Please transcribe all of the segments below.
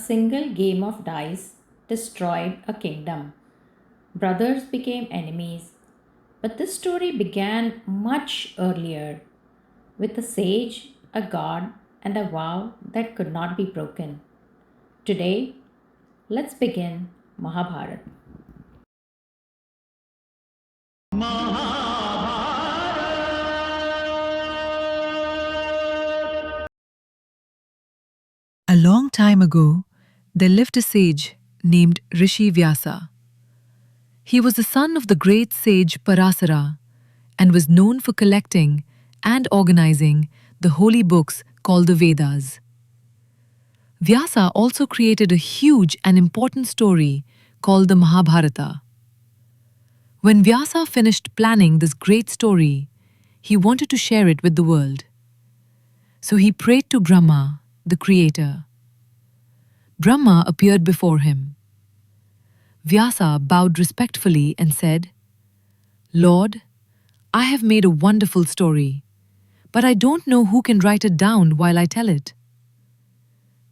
single game of dice destroyed a kingdom. Brothers became enemies. But this story began much earlier with a sage, a god, and a vow that could not be broken. Today, let's begin Mahabharat. A long time ago, there lived a sage named Rishi Vyasa. He was the son of the great sage Parasara and was known for collecting and organizing the holy books called the Vedas. Vyasa also created a huge and important story called the Mahabharata. When Vyasa finished planning this great story, he wanted to share it with the world. So he prayed to Brahma, the creator. Brahma appeared before him. Vyasa bowed respectfully and said, "Lord, I have made a wonderful story, but I don't know who can write it down while I tell it."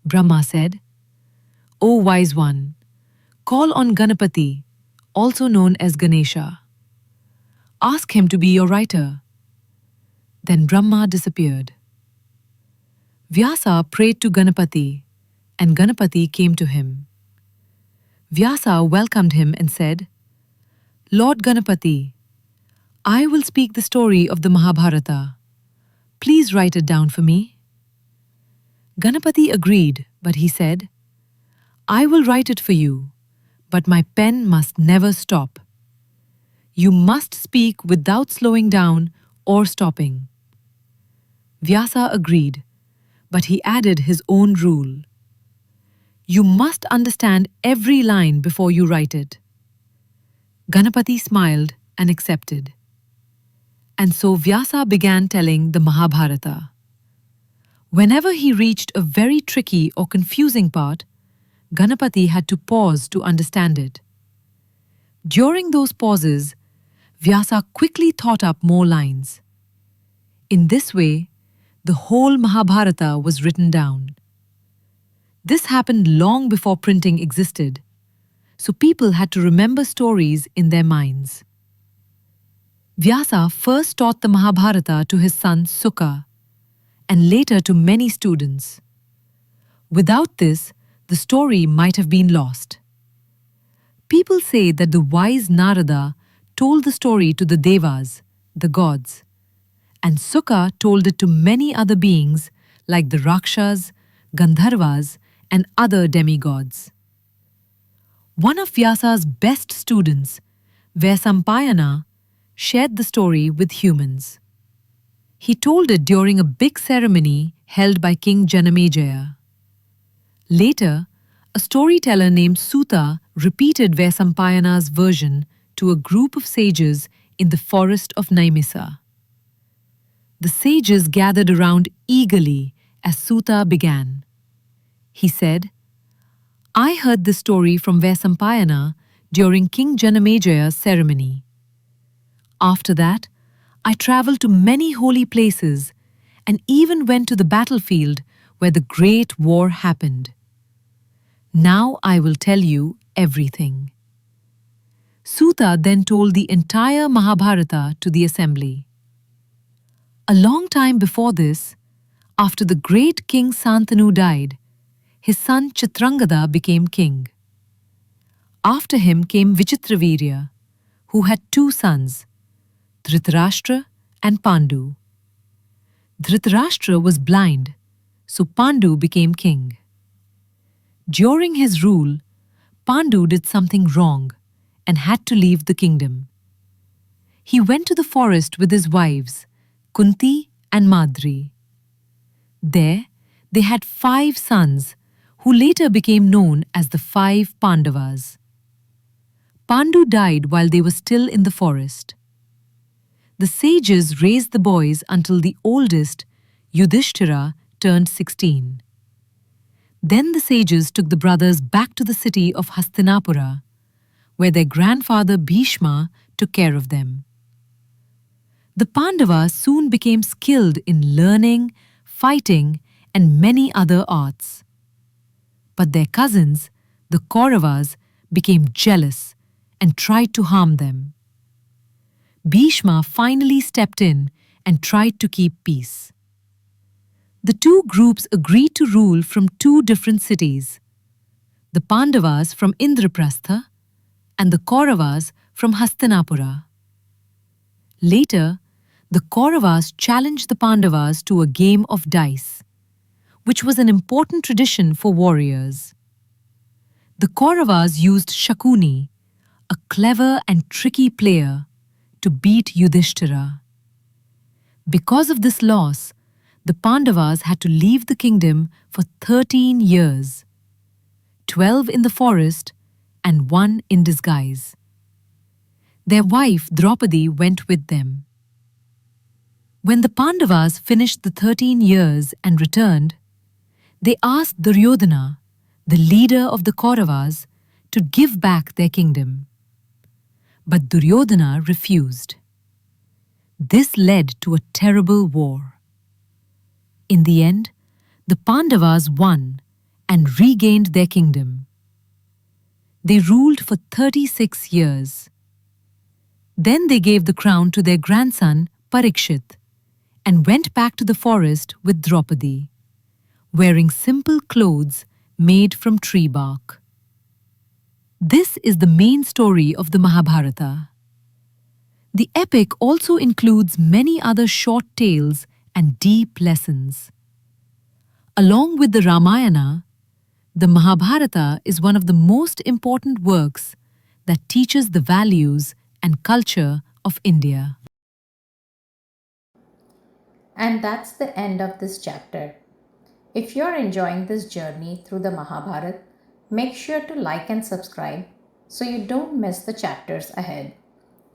Brahma said, "O wise one, call on Ganapathi, also known as Ganesha. Ask him to be your writer." Then Brahma disappeared. Vyasa prayed to Ganapathi, and Ganapathi came to him. Vyasa welcomed him and said, "Lord Ganapathi, I will speak the story of the Mahabharata. Please write it down for me." Ganapathi agreed, but he said, "I will write it for you, but my pen must never stop. You must speak without slowing down or stopping." Vyasa agreed, but he added his own rule. "You must understand every line before you write it." Ganapathi smiled and accepted. And so Vyasa began telling the Mahabharata. Whenever he reached a very tricky or confusing part, Ganapathi had to pause to understand it. During those pauses, Vyasa quickly thought up more lines. In this way, the whole Mahabharata was written down. This happened long before printing existed, so people had to remember stories in their minds. Vyasa first taught the Mahabharata to his son Sukha, and later to many students. Without this, the story might have been lost. People say that the wise Narada told the story to the Devas, the gods, and Sukha told it to many other beings like the Rakshas, Gandharvas, and other demigods. One of Vyasa's best students, Vaisampayana, shared the story with humans. He told it during a big ceremony held by King Janamejaya. Later, a storyteller named Suta repeated Vaisampayana's version to a group of sages in the forest of Naimisa. The sages gathered around eagerly as Suta began. He said, "I heard this story from Vaisampayana during King Janamajaya's ceremony. After that, I traveled to many holy places and even went to the battlefield where the great war happened. Now I will tell you everything." Suta then told the entire Mahabharata to the assembly. A long time before this, after the great King Santanu died, his son Chitrangada became king. After him came Vichitravirya, who had two sons, Dhritarashtra and Pandu. Dhritarashtra was blind, so Pandu became king. During his rule, Pandu did something wrong and had to leave the kingdom. He went to the forest with his wives, Kunti and Madri. There, they had 5 sons who later became known as the 5 Pandavas. Pandu died while they were still in the forest. The sages raised the boys until the oldest, Yudhishthira, turned 16. Then the sages took the brothers back to the city of Hastinapura, where their grandfather Bhishma took care of them. The Pandavas soon became skilled in learning, fighting, and many other arts. But their cousins, the Kauravas, became jealous and tried to harm them. Bhishma finally stepped in and tried to keep peace. The two groups agreed to rule from two different cities, the Pandavas from Indraprastha and the Kauravas from Hastinapura. Later, the Kauravas challenged the Pandavas to a game of dice, which was an important tradition for warriors. The Kauravas used Shakuni, a clever and tricky player, to beat Yudhishthira. Because of this loss, the Pandavas had to leave the kingdom for 13 years, 12 in the forest and 1 in disguise. Their wife Draupadi went with them. When the Pandavas finished the 13 years and returned, they asked Duryodhana, the leader of the Kauravas, to give back their kingdom. But Duryodhana refused. This led to a terrible war. In the end, the Pandavas won and regained their kingdom. They ruled for 36 years. Then they gave the crown to their grandson Parikshit and went back to the forest with Draupadi, wearing simple clothes made from tree bark. This is the main story of the Mahabharata. The epic also includes many other short tales and deep lessons. Along with the Ramayana, the Mahabharata is one of the most important works that teaches the values and culture of India. And that's the end of this chapter. If you're enjoying this journey through the Mahabharat, make sure to like and subscribe so you don't miss the chapters ahead.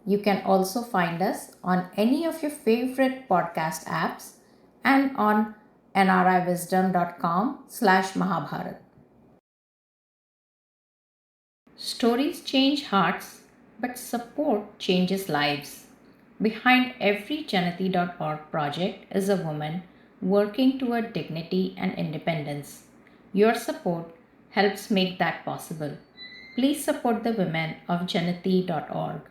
You can also find us on any of your favorite podcast apps and on nriwisdom.com/Mahabharat. Stories change hearts, but support changes lives. Behind every Janati.org project is a woman working toward dignity and independence. Your support helps make that possible. Please support the women of Janati.org.